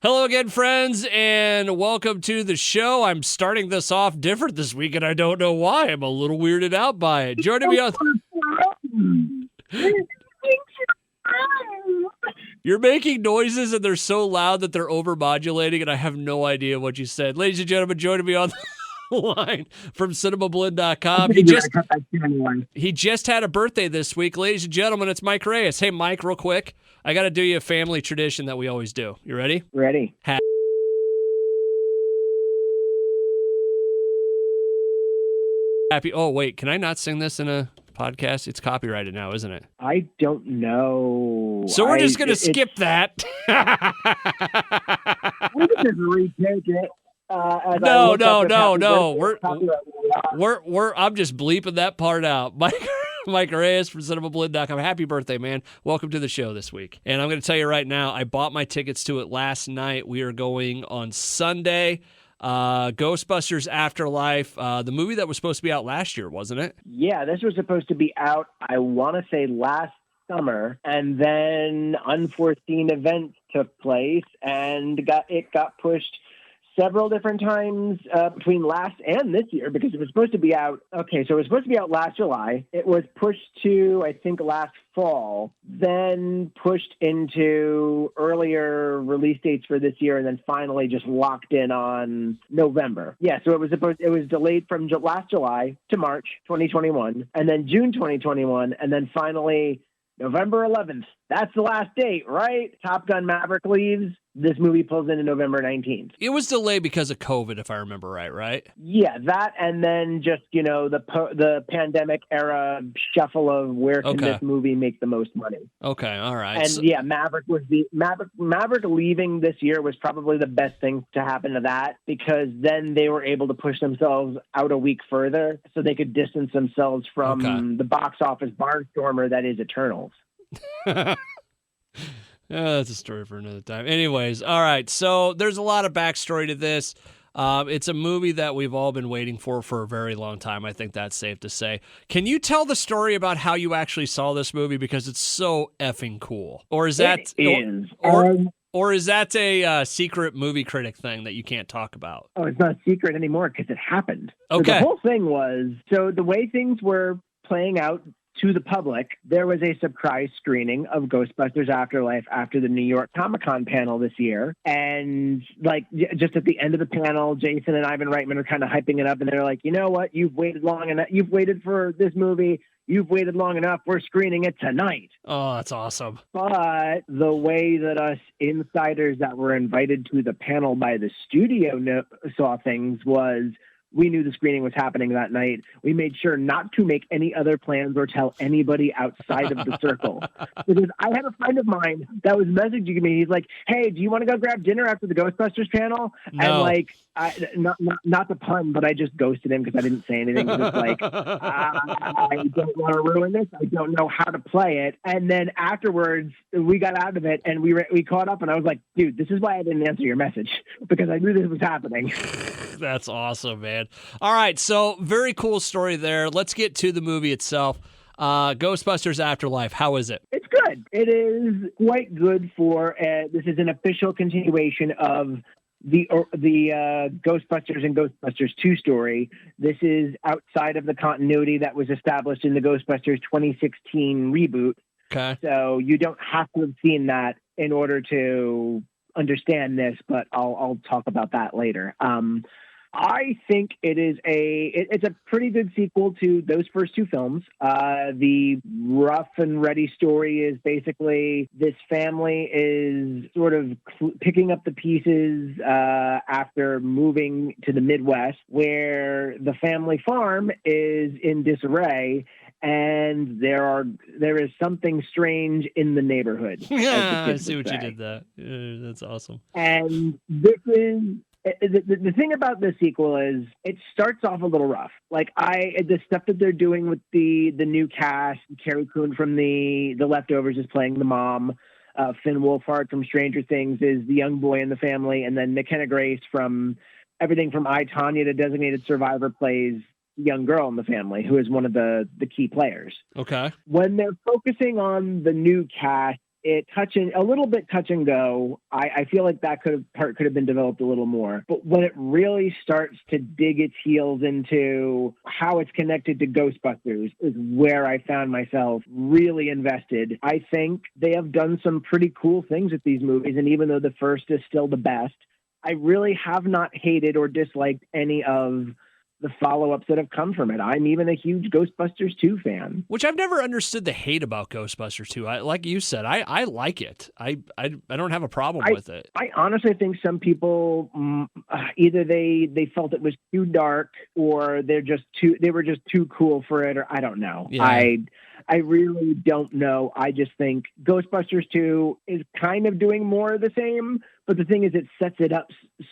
Hello again, friends, and welcome to the show. I'm starting this off different this week, and I don't know why. I'm a little weirded out by it. Joining me on... You're making noises, and they're so loud that they're overmodulating, and I have no idea what you said. Ladies and gentlemen, joining me on the line from Cinemablend.com. He just had a birthday this week. Ladies and gentlemen, it's Mike Reyes. Hey, Mike, real quick. I got to do you a family tradition that we always do. You ready? Ready. Happy. Oh, wait. Can I not sing this in a podcast? It's copyrighted now, isn't it? I don't know. So we're just going to skip that. We can just retake it. No. I'm just bleeping that part out. Mike Reyes from Cinemablend.com. Happy birthday, man. Welcome to the show this week. And I'm going to tell you right now, I bought my tickets to it last night. We are going on Sunday. Ghostbusters Afterlife, the movie that was supposed to be out last year, wasn't it? Yeah, this was supposed to be out, I want to say last summer, and then unforeseen events took place and it got pushed several different times between last and this year, because it was supposed to be out. Okay, so it was supposed to be out last July. It was pushed to, I think, last fall, then pushed into earlier release dates for this year, and then finally just locked in on November. Yeah, so it was delayed from last July to March 2021, and then June 2021, and then finally November 11th. That's the last date, right? Top Gun Maverick leaves. This movie pulls into November 19th. It was delayed because of COVID, if I remember right? Yeah, that, and then just, the pandemic era shuffle of where can this movie make the most money. Okay, all right. And yeah, Maverick leaving this year was probably the best thing to happen to that, because then they were able to push themselves out a week further so they could distance themselves from the box office barnstormer that is Eternals. That's a story for another time. Anyways, all right. So there's a lot of backstory to this. It's a movie that we've all been waiting for a very long time. I think that's safe to say. Can you tell the story about how you actually saw this movie? Because it's so effing cool. Or is that or is that a secret movie critic thing that you can't talk about? Oh, it's not a secret anymore because it happened. Okay. So the whole thing was, so the way things were playing out to the public, there was a surprise screening of Ghostbusters Afterlife after the New York Comic-Con panel this year. And just at the end of the panel, Jason and Ivan Reitman are kind of hyping it up, and they're like, you know what? You've waited long enough. You've waited for this movie. You've waited long enough. We're screening it tonight. Oh, that's awesome. But the way that us insiders that were invited to the panel by the studio saw things was, we knew the screening was happening that night. We made sure not to make any other plans or tell anybody outside of the circle. Because I had a friend of mine that was messaging me. He's like, "Hey, do you want to go grab dinner after the Ghostbusters panel?" No. And not the pun, but I just ghosted him because I didn't say anything. Because it's I don't want to ruin this. I don't know how to play it. And then afterwards, we got out of it and we caught up. And I was like, "Dude, this is why I didn't answer your message, because I knew this was happening." That's awesome, man. All right, so very cool story there. Let's get to the movie itself. Ghostbusters Afterlife, how is it? It's good. It is quite good for, this is an official continuation of the Ghostbusters and Ghostbusters 2 story. This is outside of the continuity that was established in the Ghostbusters 2016 reboot. Okay. So you don't have to have seen that in order to understand this, but I'll talk about that later. I think it's a pretty good sequel to those first two films. The rough and ready story is basically this family is sort of picking up the pieces after moving to the Midwest, where the family farm is in disarray. And there is something strange in the neighborhood. Yeah, I see what you did there. Yeah, that's awesome. And this is the thing about this sequel is it starts off a little rough. The stuff that they're doing with the new cast, Carrie Coon from the Leftovers is playing the mom. Finn Wolfhard from Stranger Things is the young boy in the family, and then McKenna Grace from everything from I, Tonya to Designated Survivor plays young girl in the family, who is one of the key players. Okay. When they're focusing on the new cast, it a little bit touch and go. I feel like that part could have been developed a little more. But when it really starts to dig its heels into how it's connected to Ghostbusters is where I found myself really invested. I think they have done some pretty cool things with these movies, and even though the first is still the best, I really have not hated or disliked any of the follow-ups that have come from it. I'm even a huge Ghostbusters 2 fan. Which I've never understood the hate about Ghostbusters 2. Like you said, I like it. I don't have a problem with it. I honestly think some people either they felt it was too dark or they were just too cool for it, or I don't know. Yeah. I really don't know. I just think Ghostbusters 2 is kind of doing more of the same, but the thing is it sets it up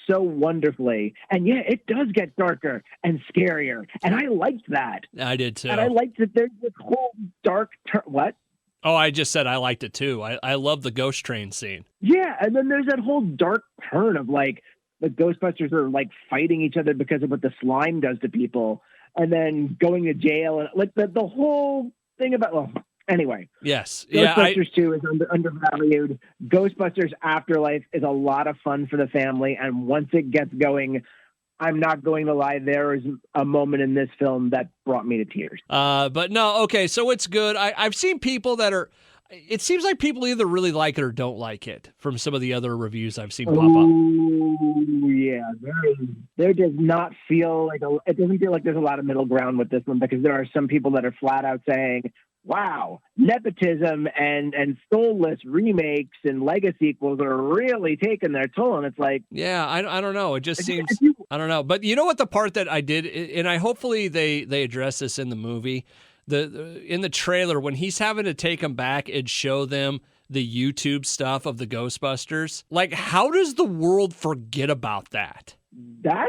so wonderfully. And yeah, it does get darker and scarier. And I liked that. I did too. And I liked that there's this whole dark what? Oh, I just said I liked it too. I love the ghost train scene. Yeah, and then there's that whole dark turn of like the Ghostbusters are like fighting each other because of what the slime does to people, and then going to jail, and like the whole thing about. Well, anyway. Yes. Ghostbusters 2 is undervalued. Ghostbusters Afterlife is a lot of fun for the family, and once it gets going, I'm not going to lie, there is a moment in this film that brought me to tears. But no, okay, so it's good. I've seen people that are. It seems like people either really like it or don't like it from some of the other reviews I've seen pop up. Oh, yeah. There does not feel like it doesn't feel like there's a lot of middle ground with this one, because there are some people that are flat out saying, wow, nepotism and soulless remakes and Lego sequels are really taking their toll. And it's like, yeah, I don't know. It just seems, I don't know. But you know what, the part that I did, and I hopefully they address this in the movie, in the trailer, when he's having to take them back and show them the YouTube stuff of the Ghostbusters, like, how does the world forget about that? That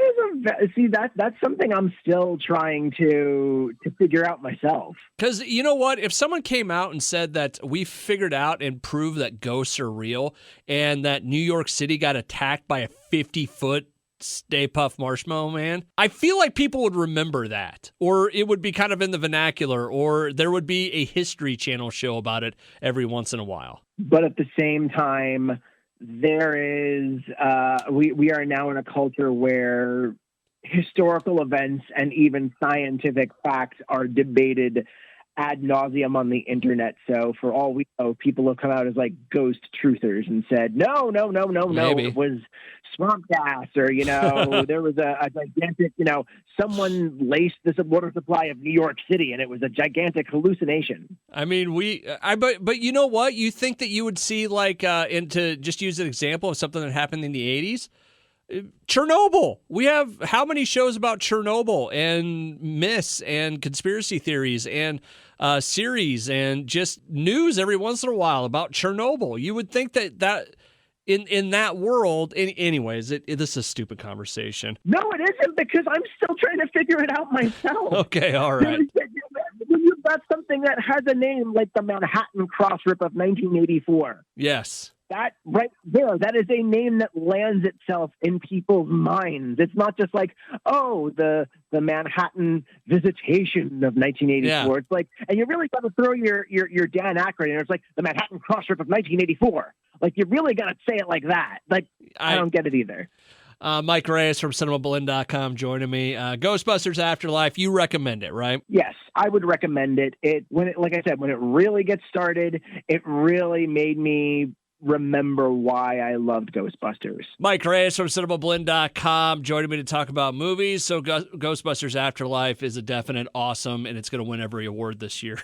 is that's something I'm still trying to figure out myself. Because you know what? If someone came out and said that we figured out and proved that ghosts are real and that New York City got attacked by a 50-foot Stay Puft Marshmallow Man, I feel like people would remember that, or it would be kind of in the vernacular, or there would be a History Channel show about it every once in a while. But at the same time, there is we are now in a culture where historical events and even scientific facts are debated ad nauseum on the internet. So for all we know, people have come out as like ghost truthers and said, no, Maybe. it was swamp gas, or, there was a gigantic, someone laced this water supply of New York City and it was a gigantic hallucination. I mean, but you know what? You think that you would see, like, and to just use an example of something that happened in the 80s, Chernobyl. We have how many shows about Chernobyl and myths and conspiracy theories and series and just news every once in a while about Chernobyl. You would think that in that world, anyways, this is a stupid conversation. No, it isn't, because I'm still trying to figure it out myself. Okay, all right. You've got something that has a name like the Manhattan Cross Rip of 1984. Yes. That right there, that is a name that lands itself in people's minds. It's not just like, oh, the Manhattan Visitation of 1984. Yeah. It's like, and you really got to throw your Dan Aykroyd in. It's like the Manhattan Cross Rip of 1984. Like, you really got to say it like that. Like, I don't get it either. Mike Reyes from Cinemablend.com joining me. Ghostbusters Afterlife, you recommend it, right? Yes, I would recommend it. Like I said, when it really gets started, it really made me remember why I loved Ghostbusters. Mike Reyes from Cinemablend.com joining me to talk about movies. So Ghostbusters Afterlife is a definite awesome, and it's going to win every award this year.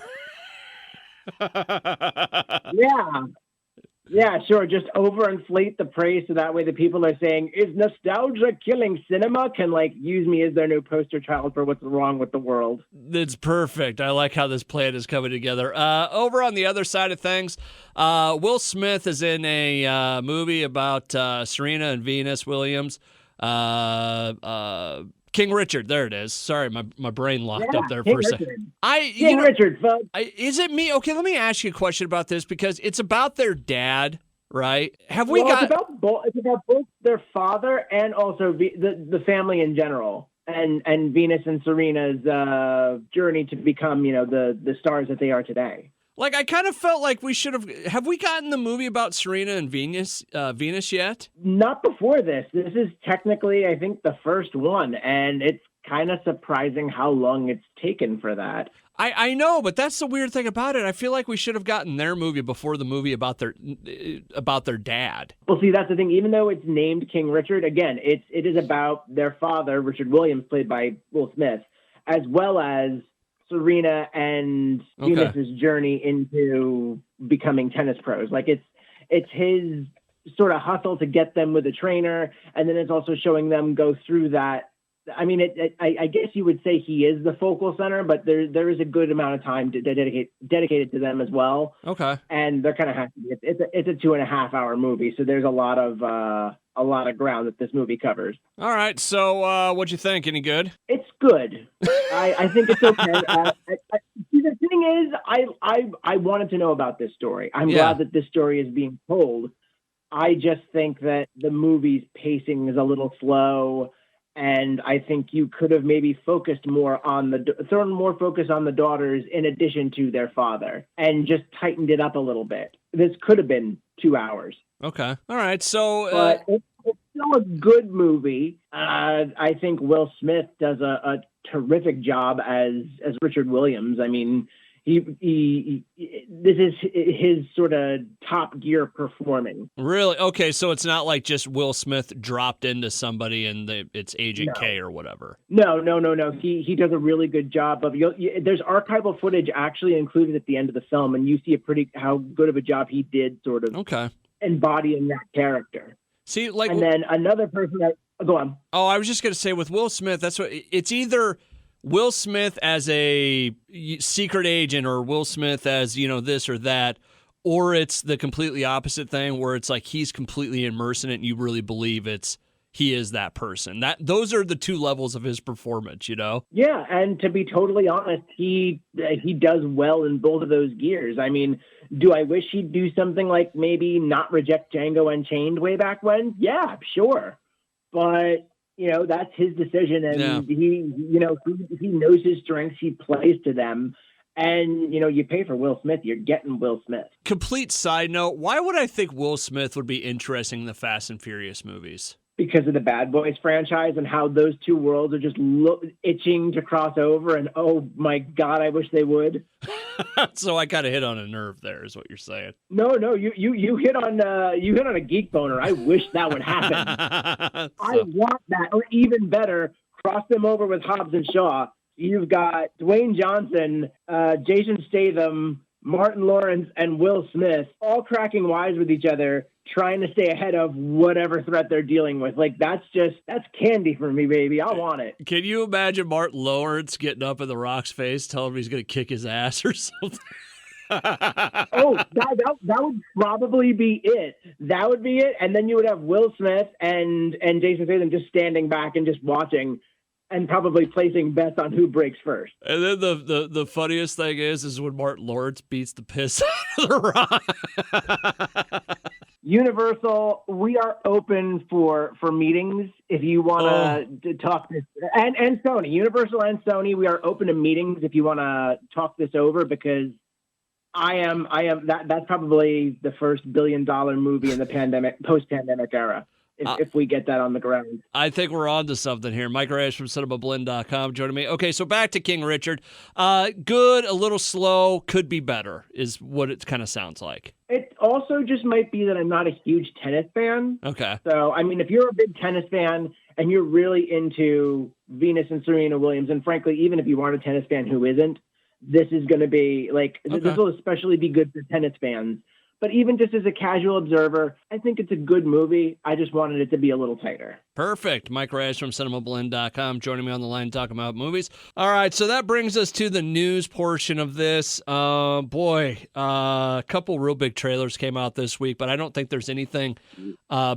Yeah, sure. Just overinflate the praise so that way the people are saying, is nostalgia killing cinema? Can use me as their new poster child for what's wrong with the world. It's perfect. I like how this plan is coming together. Over on the other side of things, Will Smith is in a movie about Serena and Venus Williams. King Richard, there it is. Sorry, my brain locked up there for a second. King Richard, folks. Is it me? Okay, let me ask you a question about this, because it's about their dad, right? It's about both their father and also the family in general, and Venus and Serena's journey to become, the stars that they are today. Like, I kind of felt like we should have we gotten the movie about Serena and Venus yet? Not before this. This is technically, I think, the first one, and it's kind of surprising how long it's taken for that. I know, but that's the weird thing about it. I feel like we should have gotten their movie before the movie about their dad. Well, see, that's the thing. Even though it's named King Richard, again, it is about their father, Richard Williams, played by Will Smith, as well as Serena and Venus's journey into becoming tennis pros. Like it's his sort of hustle to get them with a trainer, and then it's also showing them go through that. I mean, I guess you would say he is the focal center, but there is a good amount of time dedicated to them as well. Okay, and they're kind of happy. It's a 2.5-hour movie, so there's a lot of ground that this movie covers. All right, so what'd you think? Any good? It's good. I think it's okay. See, the thing is, I wanted to know about this story. I'm glad that this story is being told. I just think that the movie's pacing is a little slow. And I think you could have maybe focused more on thrown more focus on the daughters in addition to their father, and just tightened it up a little bit. This could have been 2 hours. Okay. All right. So, but it's still a good movie. I think Will Smith does a terrific job as Richard Williams. I mean, he this is his sort of Top Gear performing. Really? Okay, so it's not like just Will Smith dropped into somebody and it's Agent K or whatever. No. He does a really good job of. There's archival footage actually included at the end of the film, and you see how good of a job he did, sort of embodying that character. See, like, and then another person that go on. Oh, I was just gonna say with Will Smith, that's what it's either. Will Smith as a secret agent or Will Smith as, this or that, or it's the completely opposite thing where it's like he's completely immersed in it and you really believe he is that person. Those are the two levels of his performance, Yeah, and to be totally honest, he does well in both of those gears. I mean, do I wish he'd do something like maybe not reject Django Unchained way back when? Yeah, sure. But that's his decision, and he knows his strengths. He plays to them, and you pay for Will Smith. You're getting Will Smith. Complete side note: why would I think Will Smith would be interesting in the Fast and Furious movies? Because of the Bad Boys franchise and how those two worlds are just itching to cross over. And oh my God, I wish they would. So I kind of hit on a nerve there, is what you're saying. No, you hit on a geek boner. I wish that would happen. I want that, or even better, cross them over with Hobbs and Shaw. You've got Dwayne Johnson, Jason Statham, Martin Lawrence, and Will Smith all cracking wise with each other, trying to stay ahead of whatever threat they're dealing with. Like, that's candy for me, baby. I want it. Can you imagine Martin Lawrence getting up in The Rock's face, telling him he's going to kick his ass or something? Oh, that would probably be it. That would be it. And then you would have Will Smith and Jason Statham just standing back and just watching, and probably placing bets on who breaks first. And then the funniest thing is when Martin Lawrence beats the piss out of The Rock. Universal, we are open for meetings if you want to talk this, and Sony, Universal and Sony, we are open to meetings if you want to talk this over, because that's probably the first $1 billion movie in the post-pandemic era. If we get that on the ground. I think we're on to something here. Mike Reyes from Cinemablend.com joining me. Okay, so back to King Richard. Good, a little slow, could be better, is what it kind of sounds like. It also just might be that I'm not a huge tennis fan. Okay. So, I mean, if you're a big tennis fan and you're really into Venus and Serena Williams, and frankly, even if you aren't a tennis fan who isn't, this is going to be, this will especially be good for tennis fans. But even just as a casual observer, I think it's a good movie. I just wanted it to be a little tighter. Perfect. Mike Reyes from Cinemablend.com joining me on the line talking about movies. All right, so that brings us to the news portion of this. A couple real big trailers came out this week, but I don't think there's anything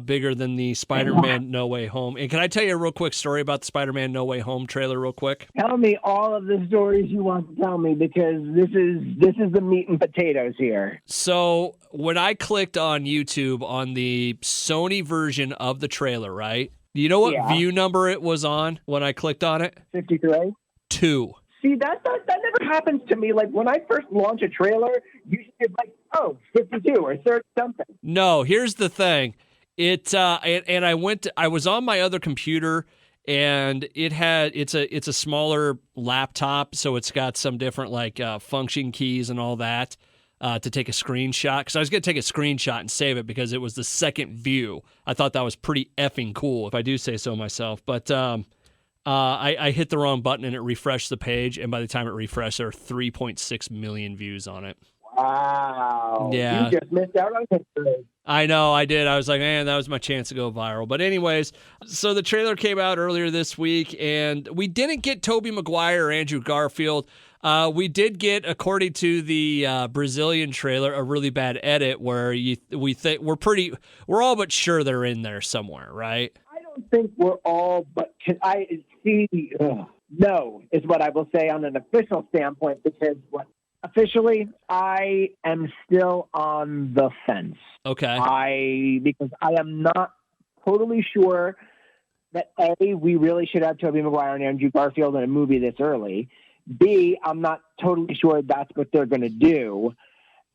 bigger than the Spider-Man No Way Home. And can I tell you a real quick story about the Spider-Man No Way Home trailer real quick? Tell me all of the stories you want to tell me, because this is the meat and potatoes here. So when I clicked on YouTube on the Sony version of the trailer, right? Do you know what view number it was on when I clicked on it? 53? 2. See, that never happens to me. Like, when I first launch a trailer, usually it's like, 52 or 30 something. No, here's the thing. And I was on my other computer, and it's a smaller laptop, so it's got some different like function keys and all that to take a screenshot, because I was going to take a screenshot and save it because it was the second view. I thought that was pretty effing cool, if I do say so myself. But I hit the wrong button and it refreshed the page, and by the time it refreshed, there were 3.6 million views on it. Wow. Yeah. You just missed out on history. I know, I did. I was like, man, that was my chance to go viral. But anyways, so the trailer came out earlier this week, and we didn't get Tobey Maguire or Andrew Garfield. We did get, according to the Brazilian trailer, a really bad edit where we're all but sure they're in there somewhere, right? I don't think we're all, but can I see? No, is what I will say on an official standpoint, because officially, I am still on the fence. Okay. Because I am not totally sure that A, we really should have Tobey Maguire and Andrew Garfield in a movie this early. B, I'm not totally sure that's what they're going to do.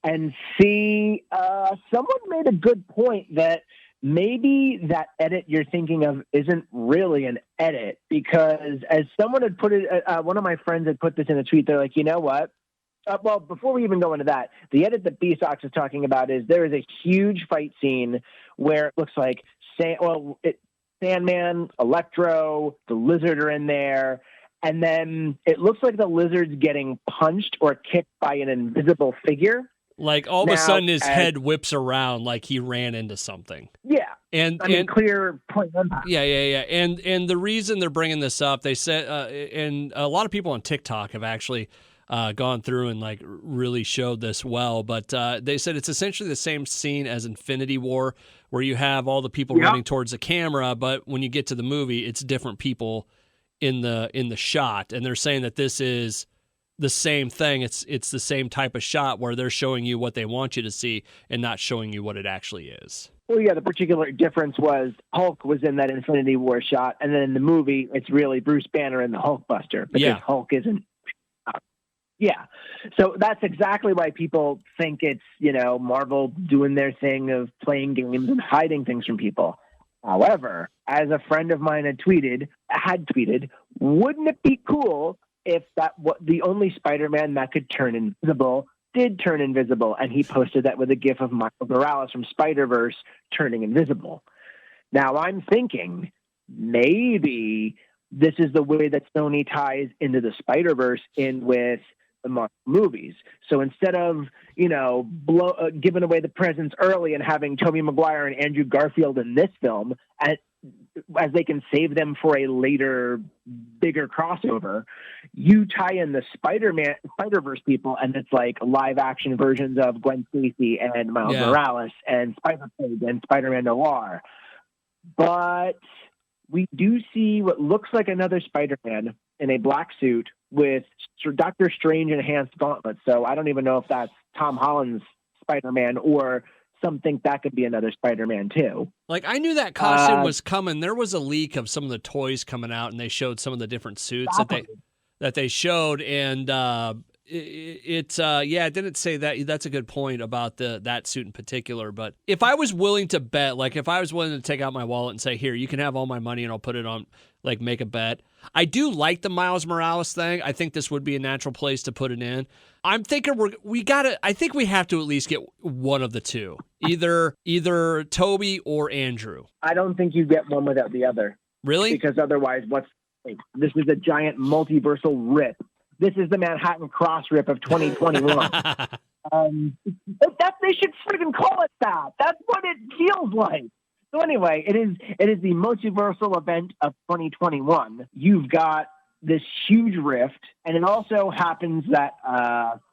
And C, someone made a good point that maybe that edit you're thinking of isn't really an edit, because as someone had put it, one of my friends had put this in a tweet. They're like, you know what? Well, before we even go into that, the edit that B-sox is talking about is there is a huge fight scene where it looks like Sandman, Electro, the Lizard are in there, and then it looks like the Lizard's getting punched or kicked by an invisible figure. Like all of a sudden his head whips around like he ran into something. Yeah. And clear point on that. Yeah. And the reason they're bringing this up, they said, and a lot of people on TikTok have actually gone through and like really showed this well, but they said it's essentially the same scene as Infinity War, where you have all the people running towards the camera, but when you get to the movie, it's different people in the shot, and they're saying that this is the same thing. It's the same type of shot where they're showing you what they want you to see and not showing you what it actually is. Well, yeah, the particular difference was Hulk was in that Infinity War shot, and then in the movie, it's really Bruce Banner and the Hulkbuster, because Hulk isn't. Yeah. So that's exactly why people think it's, Marvel doing their thing of playing games and hiding things from people. However, as a friend of mine had tweeted, wouldn't it be cool if the only Spider-Man that could turn invisible did turn invisible? And he posted that with a gif of Miles Morales from Spider-Verse turning invisible. Now I'm thinking maybe this is the way that Sony ties into the Spider-Verse in with the Marvel movies. So instead of, giving away the presents early and having Tobey Maguire and Andrew Garfield in this film, as they can save them for a later, bigger crossover, you tie in the Spider-Verse people, and it's like live action versions of Gwen Stacy and Miles Morales and Spider-Pig and Spider-Man Noir. But we do see what looks like another Spider-Man in a black suit with Doctor Strange enhanced gauntlets. So I don't even know if that's Tom Holland's Spider-Man or something that could be another Spider-Man too. Like, I knew that costume was coming. There was a leak of some of the toys coming out, and they showed some of the different suits that they showed, and it didn't say that. That's a good point about that suit in particular. But if I was willing to bet, like if I was willing to take out my wallet and say, here, you can have all my money and I'll put it on, like, make a bet. I do like the Miles Morales thing. I think this would be a natural place to put it in. I'm thinking I think we have to at least get one of the two, either Toby or Andrew. I don't think you get one without the other. Really? Because otherwise, this is a giant multiversal rip. This is the Manhattan Cross rip of 2021. They should freaking call it that. That's what it feels like. So anyway, it is the multiversal event of 2021. You've got this huge rift, and it also happens that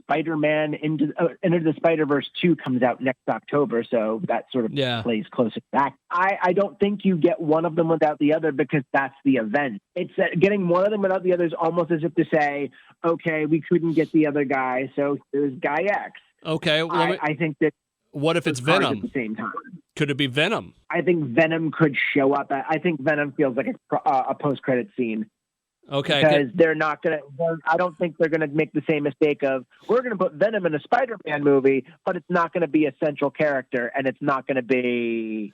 Spider-Man Into the Spider-Verse 2 comes out next October, so that sort of plays closer back. I don't think you get one of them without the other, because that's the event. It's getting one of them without the other is almost as if to say, okay, we couldn't get the other guy, so there's Guy X. Okay, well, I think that. What if it's Venom? At the same time, could it be Venom? I think Venom could show up. I think Venom feels like a post-credit scene. Okay. Because they're not going to, I don't think they're going to make the same mistake of, we're going to put Venom in a Spider-Man movie, but it's not going to be a central character and it's not going to be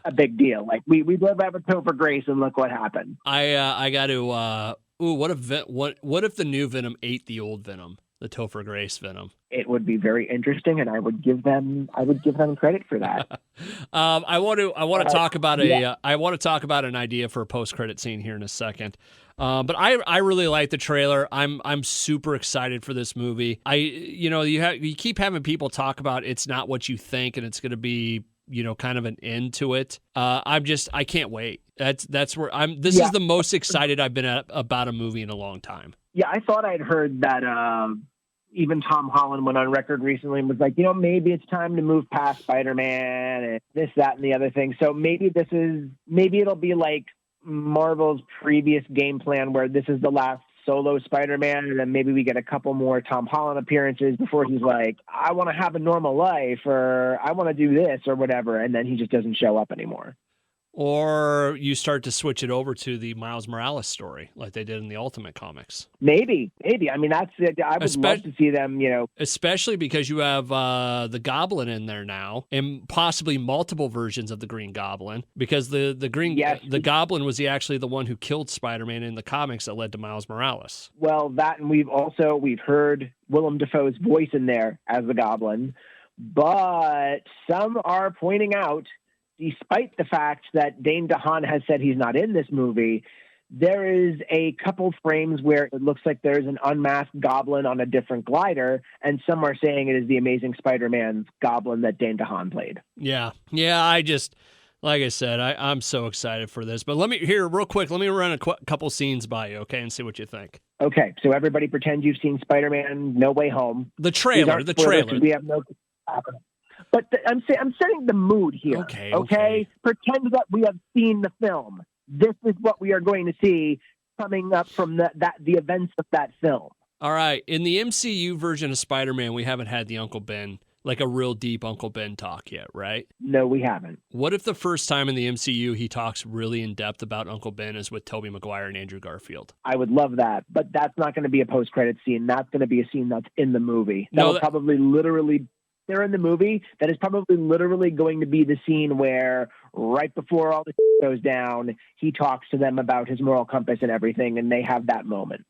a big deal. Like we live have a Topher Grace and look what happened. I got to, what if the new Venom ate the old Venom, the Topher Grace Venom? It would be very interesting, and I would give them credit for that. I want to talk about I want to talk about an idea for a post-credit scene here in a second. But I really like the trailer. I'm super excited for this movie. You keep having people talk about it's not what you think, and it's going to be kind of an end to it. I can't wait. That's where This is the most excited I've been about a movie in a long time. Yeah, I thought I'd heard that. Even Tom Holland went on record recently and was like, maybe it's time to move past Spider-Man and this, that, and the other thing. So maybe it'll be like Marvel's previous game plan where this is the last solo Spider-Man, and then maybe we get a couple more Tom Holland appearances before he's like, I want to have a normal life, or I want to do this or whatever, and then he just doesn't show up anymore. Or you start to switch it over to the Miles Morales story like they did in the Ultimate Comics. Maybe. I mean, I would love to see them, Especially because you have the Goblin in there now, and possibly multiple versions of the Green Goblin, because the Goblin was actually the one who killed Spider-Man in the comics that led to Miles Morales. Well, that, and we've heard Willem Dafoe's voice in there as the Goblin, but some are pointing out, despite the fact that Dane DeHaan has said he's not in this movie, there is a couple frames where it looks like there's an unmasked Goblin on a different glider, and some are saying it is the Amazing Spider-Man Goblin that Dane DeHaan played. Yeah, like I said, I'm so excited for this. But real quick, let me run a couple scenes by you, okay, and see what you think. Okay, so everybody pretend you've seen Spider-Man No Way Home. The trailer. We have no... But I'm setting the mood here. Okay. Pretend that we have seen the film. This is what we are going to see coming up from the events of that film. All right. In the MCU version of Spider-Man, we haven't had the Uncle Ben, like a real deep Uncle Ben talk yet, right? No, we haven't. What if the first time in the MCU he talks really in depth about Uncle Ben is with Tobey Maguire and Andrew Garfield? I would love that, but that's not going to be a post-credit scene. That's going to be a scene that's in the movie. Probably literally... They're in the movie, that is probably literally going to be the scene where right before all the goes down, he talks to them about his moral compass and everything, and they have that moment.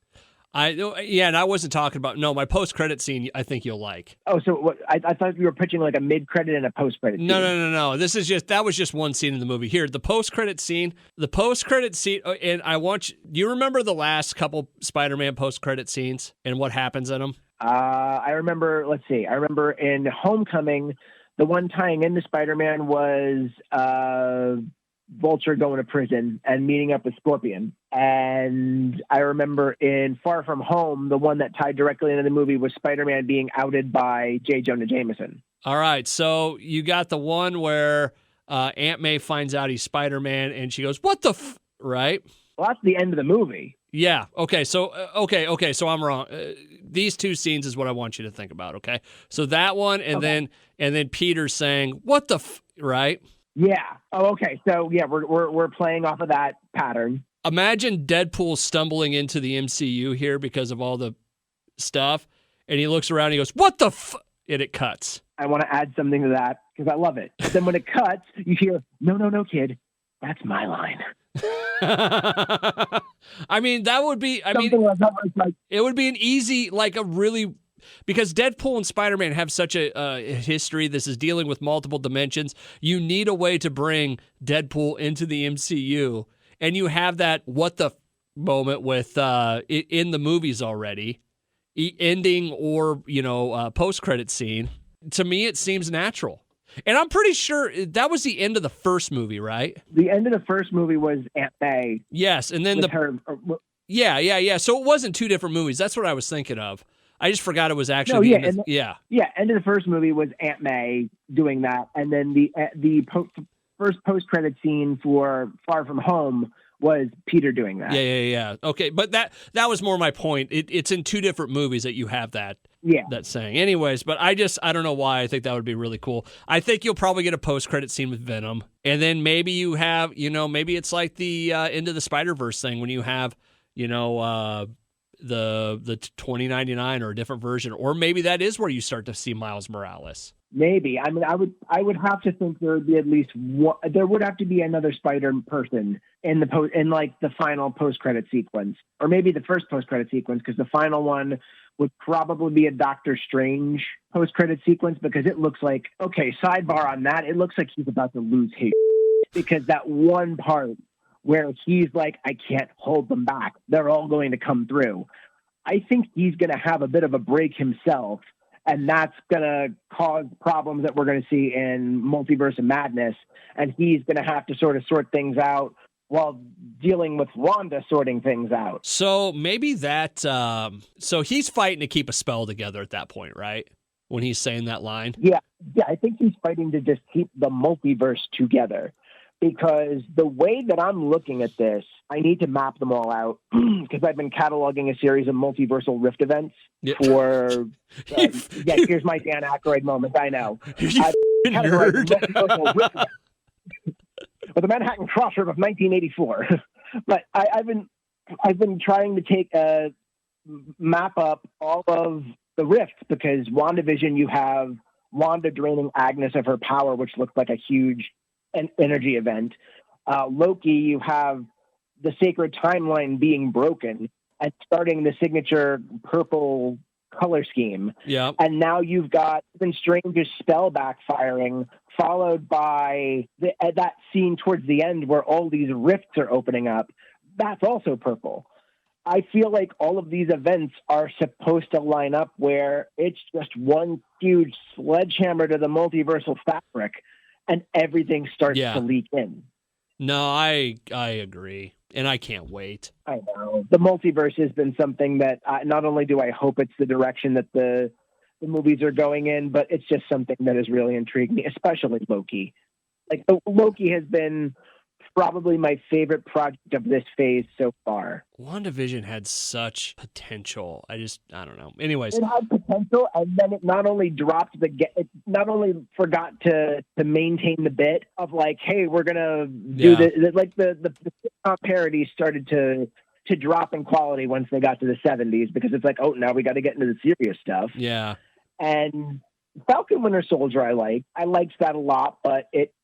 And I wasn't talking about, my post-credit scene I think you'll like. Oh, so what, I thought you were pitching like a mid-credit and a post-credit scene. No. That was just one scene in the movie. Here, the post-credit scene, and do you remember the last couple Spider-Man post-credit scenes and what happens in them? I remember in Homecoming, the one tying into Spider-Man was Vulture going to prison and meeting up with Scorpion. And I remember in Far From Home, the one that tied directly into the movie was Spider-Man being outed by J. Jonah Jameson. All right, so you got the one where Aunt May finds out he's Spider-Man, and she goes, "What the f?" Right? Well, that's the end of the movie. Yeah. Okay. So So I'm wrong. These two scenes is what I want you to think about. Okay. So that one, and then Peter saying, "What the f?" Right? Yeah. Oh, okay. So yeah, we're playing off of that pattern. Imagine Deadpool stumbling into the MCU here because of all the stuff, and he looks around and he goes, "What the f?" and it cuts. I want to add something to that because I love it. But then when it cuts, you hear, "No, kid, that's my line." I mean, that would be, it would be an easy, because Deadpool and Spider-Man have such a history. This is dealing with multiple dimensions. You need a way to bring Deadpool into the MCU, and you have that what the moment with in the movies already, ending or post-credit scene. To me, it seems natural. And I'm pretty sure that was the end of the first movie, right? The end of the first movie was Aunt May. Yes, and then Yeah. So it wasn't two different movies. That's what I was thinking of. I just forgot it was actually end of the first movie was Aunt May doing that, and then the first post-credit scene for Far From Home was Peter doing that. Yeah. Okay, but that was more my point. It's in two different movies that you have that. Yeah. That saying. Anyways, but I don't know why I think that would be really cool. I think you'll probably get a post-credit scene with Venom. And then maybe you have, maybe it's like the Into the Spider-Verse thing when you have, the 2099 or a different version, or maybe that is where you start to see Miles Morales. Maybe. I mean, I would have to think there would be at least one. There would have to be another Spider person in the final post credit sequence, or maybe the first post credit sequence, because the final one would probably be a Doctor Strange post credit sequence, because it looks like, okay, sidebar on that, it looks like he's about to lose his because that one part where he's like, I can't hold them back, they're all going to come through. I think he's going to have a bit of a break himself. And that's going to cause problems that we're going to see in Multiverse of Madness. And he's going to have to sort things out while dealing with Wanda sorting things out. So maybe that, so he's fighting to keep a spell together at that point, right? When he's saying that line? Yeah, I think he's fighting to just keep the multiverse together. Because the way that I'm looking at this, I need to map them all out, because I've been cataloging a series of multiversal rift events for... here's my Dan Aykroyd moment, I know. Nerd. With the Manhattan Crossroad of 1984. But I've been trying to take a map up all of the rifts, because WandaVision, you have Wanda draining Agnes of her power, which looked like a huge an energy event. Loki, you have the sacred timeline being broken and starting the signature purple color scheme. Yeah. And now you've got even Strange's spell backfiring, followed by that scene towards the end where all these rifts are opening up. That's also purple. I feel like all of these events are supposed to line up where it's just one huge sledgehammer to the multiversal fabric, and everything starts to leak in. No, I agree, and I can't wait. I know. The multiverse has been something that not only do I hope it's the direction that the movies are going in, but it's just something that has really intrigued me, especially Loki. Like, Loki has been probably my favorite project of this phase so far. WandaVision had such potential. I don't know. Anyways, it had potential, and then it not only it not only forgot to maintain the bit of like, hey, we're gonna do this. Like the sitcom parodies started to drop in quality once they got to the 70s, because it's like, oh, now we got to get into the serious stuff. Yeah. And Falcon Winter Soldier, I liked that a lot, but it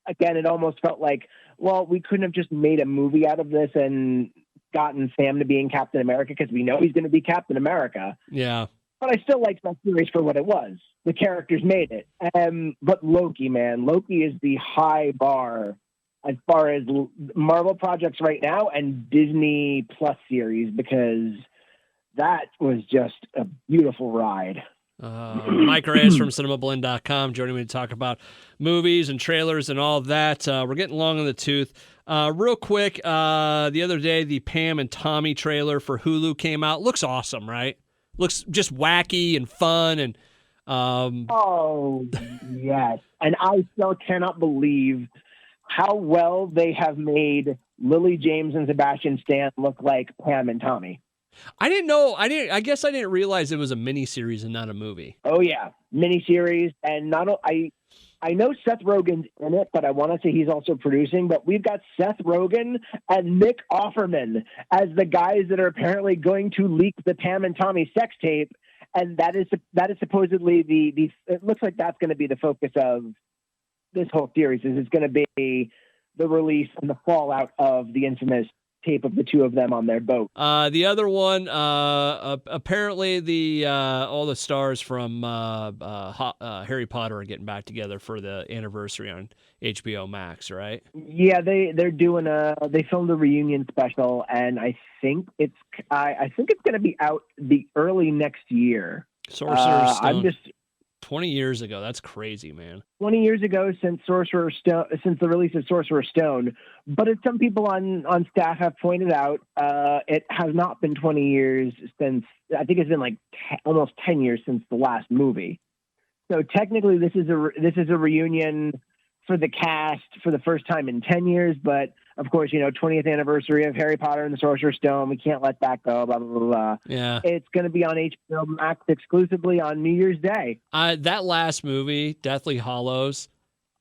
again, it almost felt like, well, we couldn't have just made a movie out of this and gotten Sam to being Captain America, because we know he's going to be Captain America. Yeah. But I still liked that series for what it was. The characters made it. But Loki, man, Loki is the high bar as far as Marvel projects right now and Disney Plus series, because that was just a beautiful ride. Mike Reyes from Cinemablend.com joining me to talk about movies and trailers and all of that. We're getting long in the tooth. Real quick, the other day, the Pam and Tommy trailer for Hulu came out. Looks awesome, right? Looks just wacky and fun. And oh, yes. And I still cannot believe how well they have made Lily James and Sebastian Stan look like Pam and Tommy. I didn't know. I guess I didn't realize it was a miniseries and not a movie. Oh yeah, miniseries, and I know Seth Rogen's in it, but I want to say he's also producing. But we've got Seth Rogen and Nick Offerman as the guys that are apparently going to leak the Pam and Tommy sex tape, and that is supposedly the. It looks like that's going to be the focus of this whole series. It's going to be the release and the fallout of the infamous tape of the two of them on their boat. The other one, apparently all the stars from Harry Potter are getting back together for the anniversary on HBO Max, right? Yeah, they're doing they filmed a reunion special, and I think it's going to be out the early next year. Sorcerer's Stone. 20 years ago. That's crazy, man. 20 years ago since the release of Sorcerer's Stone. But as some people on staff have pointed out, it has not been 20 years since, I think it's been like almost 10 years since the last movie. So technically this is a reunion for the cast for the first time in 10 years. But of course, 20th anniversary of Harry Potter and the Sorcerer's Stone. We can't let that go, blah, blah, blah, blah. Yeah. It's going to be on HBO Max exclusively on New Year's Day. That last movie, Deathly Hallows,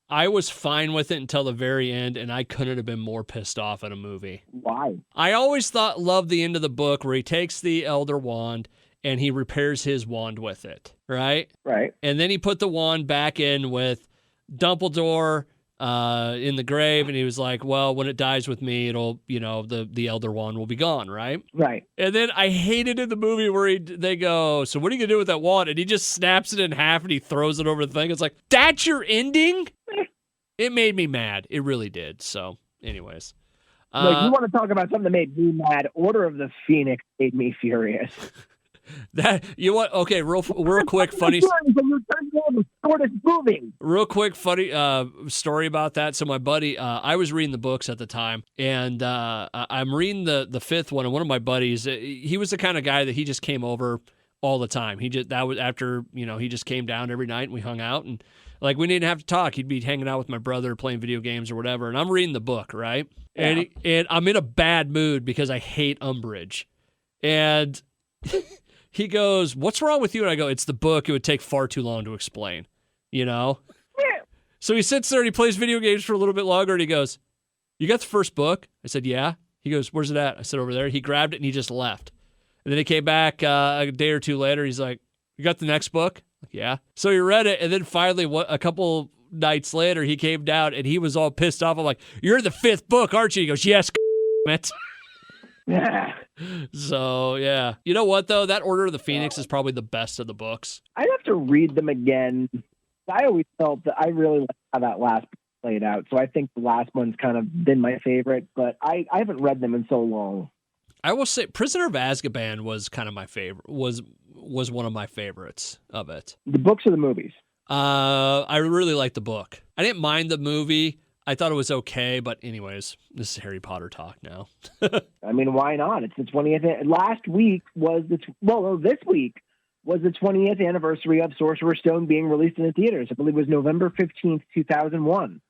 I was fine with it until the very end, and I couldn't have been more pissed off at a movie. Why? I always loved the end of the book where he takes the Elder Wand and he repairs his wand with it, right? Right. And then he put the wand back in with Dumbledore in the grave, and he was like, well, when it dies with me, it'll, the Elder Wand will be gone, right? Right. And then I hated in the movie where they go, so what are you going to do with that wand? And he just snaps it in half and he throws it over the thing. It's like, that's your ending? It made me mad. It really did. So, anyways. Like, you want to talk about something that made me mad? Order of the Phoenix made me furious. Okay, real quick funny real quick funny story about that. So my buddy, I was reading the books at the time, and I'm reading the fifth one, and one of my buddies, he was the kind of guy that he just came over all the time. That was after, he just came down every night and we hung out, and like we didn't have to talk. He'd be hanging out with my brother playing video games or whatever, and I'm reading the book, right? Yeah. And I'm in a bad mood because I hate Umbridge. And he goes, what's wrong with you? And I go, it's the book. It would take far too long to explain, Yeah. So he sits there and he plays video games for a little bit longer, and he goes, you got the first book? I said, yeah. He goes, where's it at? I said, over there. He grabbed it and he just left. And then he came back a day or two later. He's like, you got the next book? Like, yeah. So he read it, and then finally, a couple nights later, he came down and he was all pissed off. I'm like, you're the fifth book, aren't you? He goes, yes, it. Yeah. So, yeah. You know what, though? That Order of the Phoenix is probably the best of the books. I'd have to read them again. I always felt that I really liked how that last book played out. So I think the last one's kind of been my favorite, but I haven't read them in so long. I will say Prisoner of Azkaban was kind of my favorite, was one of my favorites of it. The books or the movies? I really liked the book. I didn't mind the movie. I thought it was okay, but anyways, this is Harry Potter talk now. I mean, why not? It's the 20th. Last week was this week was the 20th anniversary of Sorcerer's Stone being released in the theaters. I believe it was November 15th, 2001.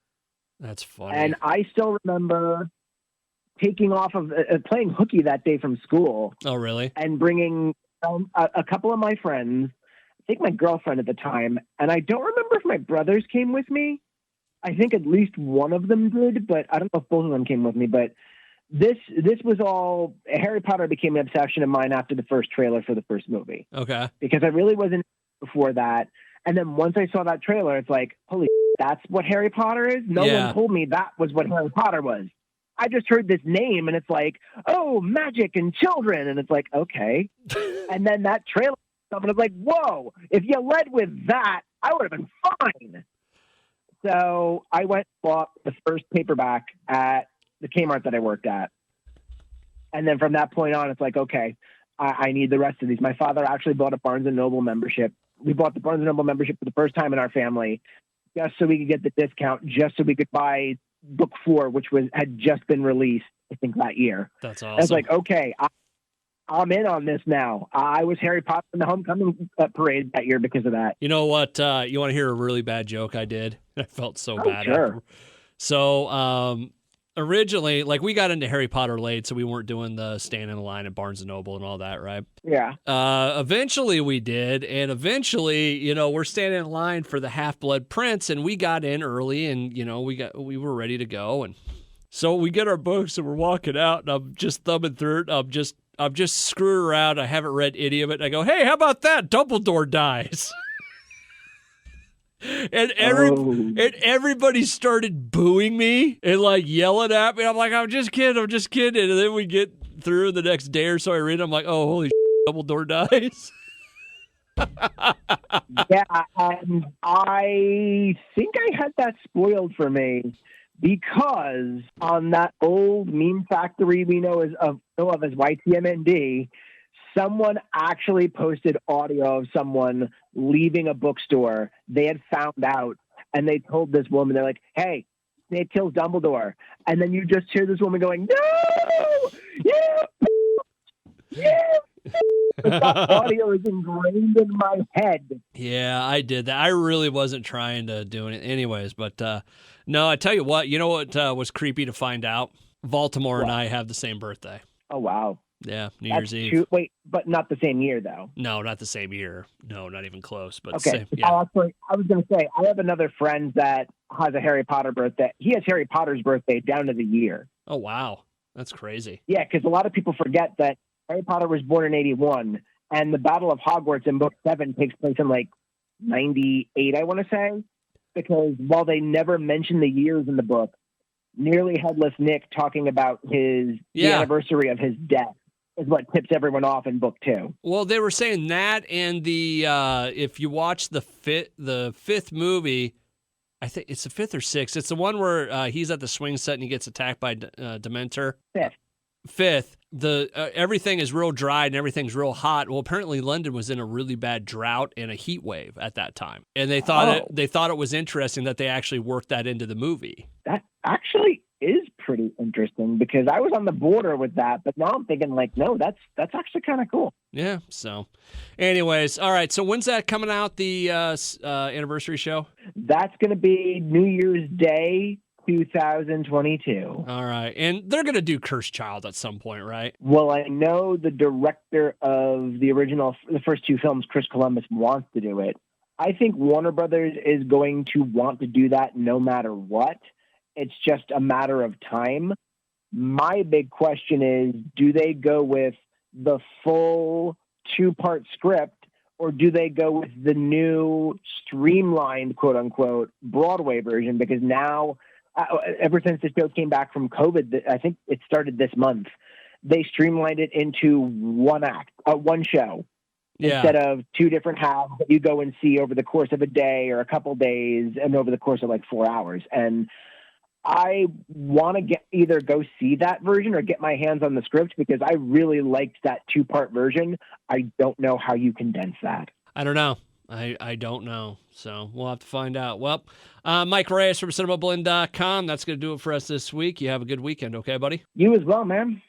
That's funny. And I still remember taking off of playing hooky that day from school. Oh, really? And bringing a couple of my friends, I think my girlfriend at the time, and I don't remember if my brothers came with me. I think at least one of them did, but I don't know if both of them came with me. But this was all, Harry Potter became an obsession of mine after the first trailer for the first movie. Okay. Because I really wasn't before that. And then once I saw that trailer, it's like, holy, that's what Harry Potter is? No one told me that was what Harry Potter was. I just heard this name and it's like, oh, magic and children. And it's like, okay. And then that trailer, and it's like, whoa, if you led with that, I would have been fine. So I went and bought the first paperback at the Kmart that I worked at. And then from that point on, it's like, okay, I need the rest of these. My father actually bought a Barnes & Noble membership. We bought the Barnes & Noble membership for the first time in our family, just so we could get the discount, just so we could buy book 4, which had just been released, I think, that year. That's awesome. I was like, okay, I'm in on this now. I was Harry Potter in the homecoming parade that year because of that. You know what? You want to hear a really bad joke I did? I felt so bad. Sure. After. So originally, like, we got into Harry Potter late, so we weren't doing the stand in line at Barnes & Noble and all that, right? Yeah. Eventually we did, and eventually, we're standing in line for the Half-Blood Prince, and we got in early, and, we were ready to go, and so we get our books, and we're walking out, and I'm just thumbing through it, I'm just screwing around. I haven't read any of it. And I go, hey, how about that? Dumbledore dies. and everybody started booing me and like yelling at me. I'm like, I'm just kidding. And then we get through the next day or so. I read it. I'm like, oh, holy shit, Dumbledore dies. Yeah, and I think I had that spoiled for me. Because on that old meme factory we know as YTMND, someone actually posted audio of someone leaving a bookstore. They had found out, and they told this woman, they're like, hey, Snape kills Dumbledore. And then you just hear this woman going, no! Yeah! That audio is ingrained in my head. Yeah, I did that. I really wasn't trying to do it anyways, but no, I tell you what was creepy to find out? Baltimore and I have the same birthday. Oh, wow. Yeah, New That's Year's Eve. wait, but not the same year though. No, not the same year. No, not even close. But Okay. same. Yeah. I was going to say, I have another friend that has a Harry Potter birthday. He has Harry Potter's birthday down to the year. Oh wow, that's crazy. Yeah, because a lot of people forget that Harry Potter was born in 81, and the Battle of Hogwarts in Book 7 takes place in like 98, I want to say. Because while they never mention the years in the book, Nearly Headless Nick talking about the anniversary of his death is what tips everyone off in Book 2. Well, they were saying that, and the if you watch the fifth movie, I think it's the fifth or sixth. It's the one where he's at the swing set and he gets attacked by Dementor. Fifth. Everything is real dry and everything's real hot. Well, apparently London was in a really bad drought and a heat wave at that time, and they thought it was interesting that they actually worked that into the movie. That actually is pretty interesting because I was on the border with that, but now I'm thinking like, no, that's actually kind of cool. Yeah. So, anyways, all right. So when's that coming out? The anniversary show? That's going to be New Year's Day, 2022. All right. And they're going to do Cursed Child at some point, right? Well, I know the director of the first two films, Chris Columbus, wants to do it. I think Warner Brothers is going to want to do that no matter what. It's just a matter of time. My big question is, do they go with the full 2-part script, or do they go with the new streamlined, quote unquote, Broadway version? Because now, ever since the show came back from COVID, I think it started this month, they streamlined it into one show. Yeah. Instead of two different halves that you go and see over the course of a day or a couple days and over the course of like 4 hours. And I want to either go see that version or get my hands on the script because I really liked that 2-part version. I don't know how you condense that. I don't know. I don't know. So we'll have to find out. Well, Mike Reyes from Cinemablend.com. That's going to do it for us this week. You have a good weekend. Okay, buddy? You as well, man.